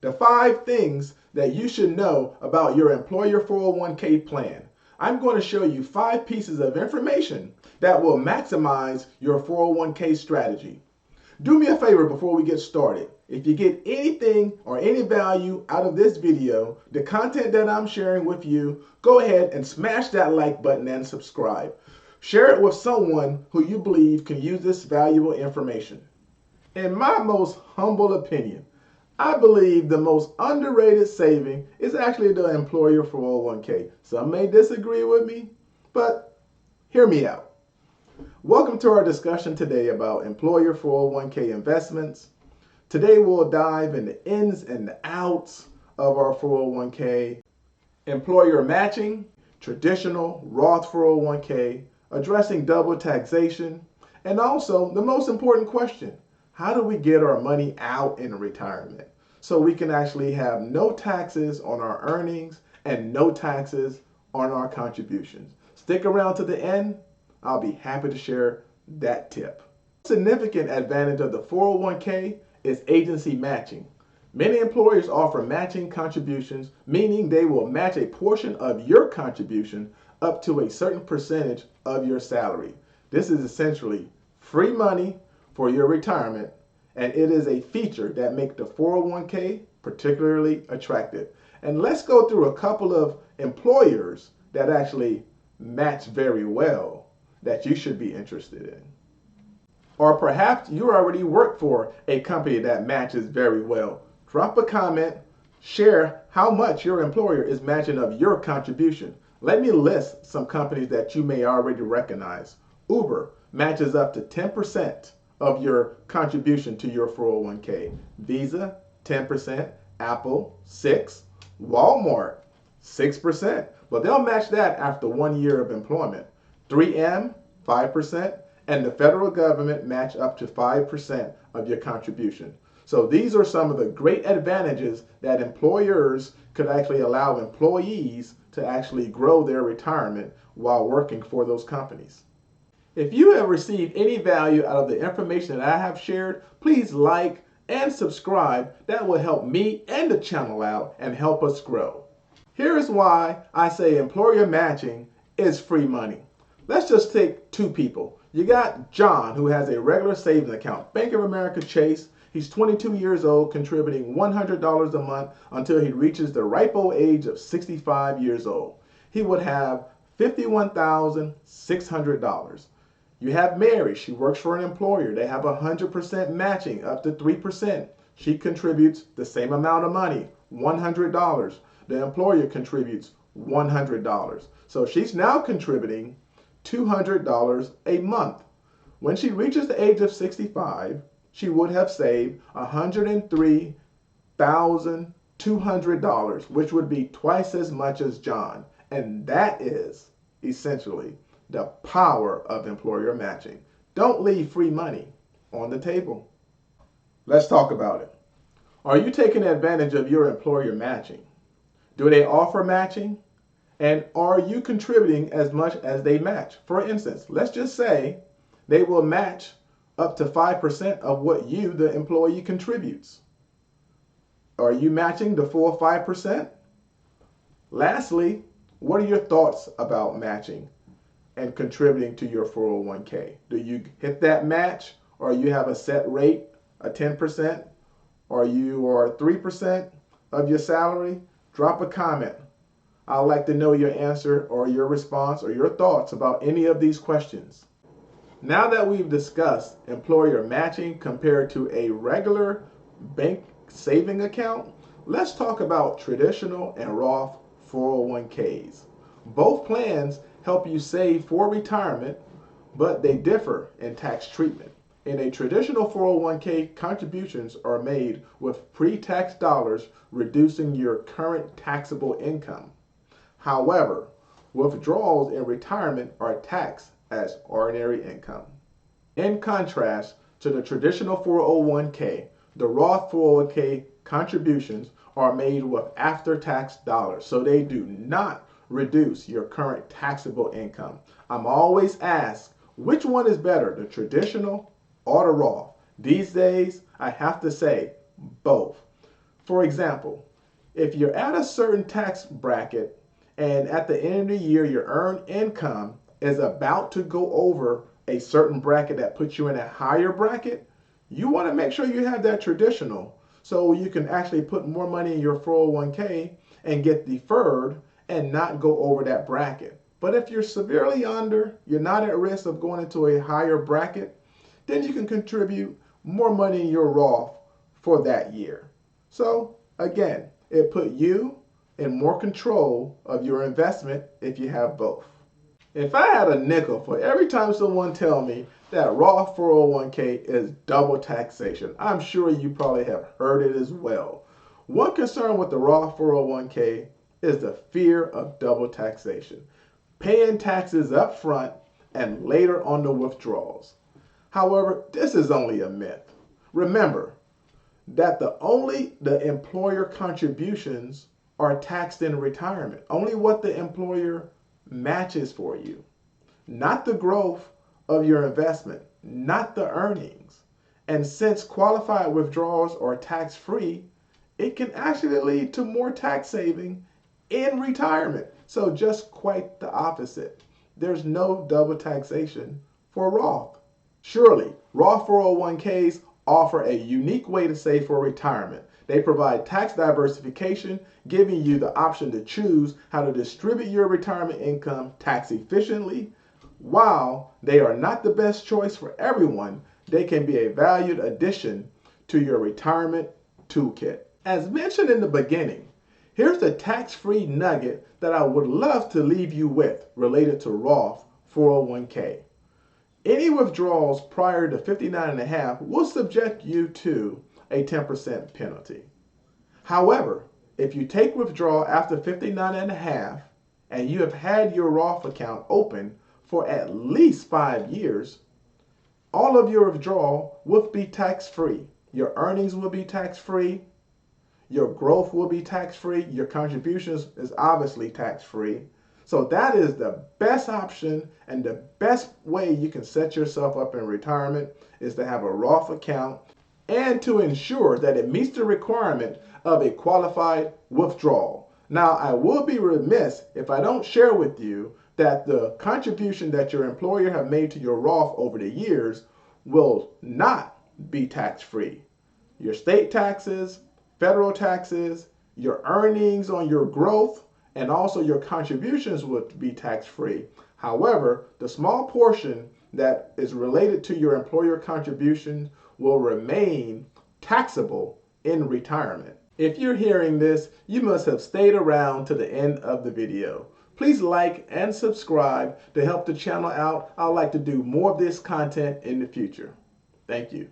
The 5 things that you should know about your employer 401k plan. I'm going to show you 5 pieces of information that will maximize your 401k strategy. Do me a favor before we get started. If you get anything or any value out of this video, the content that I'm sharing with you, go ahead and smash that like button and subscribe. Share it with someone who you believe can use this valuable information. In my most humble opinion, I believe the most underrated saving is actually the employer 401k. Some may disagree with me, but hear me out. Welcome to our discussion today about employer 401k investments. Today we'll dive into the ins and the outs of our 401k, employer matching, traditional Roth 401k, addressing double taxation, and also the most important question: how do we get our money out in retirement so we can actually have no taxes on our earnings and no taxes on our contributions? Stick around to the end. I'll be happy to share that tip. A significant advantage of the 401k is agency matching. Many employers offer matching contributions, meaning they will match a portion of your contribution up to a certain percentage of your salary. This is essentially free money for your retirement, and it is a feature that makes the 401k particularly attractive. And let's go through a couple of employers that actually match very well that you should be interested in. Or perhaps you already work for a company that matches very well. Drop a comment, share how much your employer is matching of your contribution. Let me list some companies that you may already recognize. Uber matches up to 10% of your contribution to your 401k. Visa, 10%. Apple, 6%. Walmart, 6%. But they'll match that after 1 year of employment. 3M, 5%. And the federal government match up to 5% of your contribution. So these are some of the great advantages that employers could actually allow employees to actually grow their retirement while working for those companies. If you have received any value out of the information that I have shared, please like and subscribe. That will help me and the channel out and help us grow. Here is why I say employer matching is free money. Let's just take 2 people. You got John, who has a regular savings account, Bank of America Chase. He's 22 years old, contributing $100 a month until he reaches the ripe old age of 65 years old. He would have $51,600. You have Mary. She works for an employer. They have 100% matching up to 3%. She contributes the same amount of money, $100. The employer contributes $100. So she's now contributing $200 a month. When she reaches the age of 65, she would have saved $103,200, which would be twice as much as John. And that is essentially the power of employer matching. Don't leave free money on the table. Let's talk about it. Are you taking advantage of your employer matching? Do they offer matching? And are you contributing as much as they match? For instance, let's just say they will match up to 5% of what you, the employee, contributes. Are you matching the full 5%? Lastly, what are your thoughts about matching and contributing to your 401k? Do you hit that match, or you have a set rate, a 10%, or you are 3% of your salary? Drop a comment. I'd like to know your answer or your response or your thoughts about any of these questions. Now that we've discussed employer matching compared to a regular bank saving account, let's talk about traditional and Roth 401ks. Both plans help you save for retirement, but they differ in tax treatment. In a traditional 401k, contributions are made with pre-tax dollars, reducing your current taxable income. However, withdrawals in retirement are taxed as ordinary income. In contrast to the traditional 401k, the Roth 401k contributions are made with after-tax dollars, so they do not reduce your current taxable income. I'm always asked, which one is better, the traditional or the Roth? These days, I have to say both. For example, if you're at a certain tax bracket and at the end of the year your earned income is about to go over a certain bracket that puts you in a higher bracket, you want to make sure you have that traditional so you can actually put more money in your 401k and get deferred and not go over that bracket. But if you're severely under, you're not at risk of going into a higher bracket, then you can contribute more money in your Roth for that year. So again, it put you in more control of your investment if you have both. If I had a nickel for every time someone tell me that Roth 401k is double taxation, I'm sure you probably have heard it as well. One concern with the Roth 401k is the fear of double taxation, paying taxes up front and later on the withdrawals. However, this is only a myth. Remember that the employer contributions are taxed in retirement. Only what the employer matches for you, not the growth of your investment, not the earnings. And since qualified withdrawals are tax-free, it can actually lead to more tax saving in retirement. So just quite the opposite. There's no double taxation for Roth. Surely, Roth 401ks offer a unique way to save for retirement. They provide tax diversification, giving you the option to choose how to distribute your retirement income tax efficiently. While they are not the best choice for everyone, they can be a valued addition to your retirement toolkit. As mentioned in the beginning, here's the tax-free nugget that I would love to leave you with related to Roth 401k. Any withdrawals prior to 59.5 will subject you to a 10% penalty. However, if you take withdrawal after 59.5 and you have had your Roth account open for at least 5 years, all of your withdrawal will be tax-free. Your earnings will be tax-free. Your growth will be tax-free. Your contributions is obviously tax-free. So that is the best option, and the best way you can set yourself up in retirement is to have a Roth account and to ensure that it meets the requirement of a qualified withdrawal. Now, I will be remiss if I don't share with you that the contribution that your employer have made to your Roth over the years will not be tax-free. Your state taxes, federal taxes, your earnings on your growth, and also your contributions would be tax-free. However, the small portion that is related to your employer contributions will remain taxable in retirement. If you're hearing this, you must have stayed around to the end of the video. Please like and subscribe to help the channel out. I'd like to do more of this content in the future. Thank you.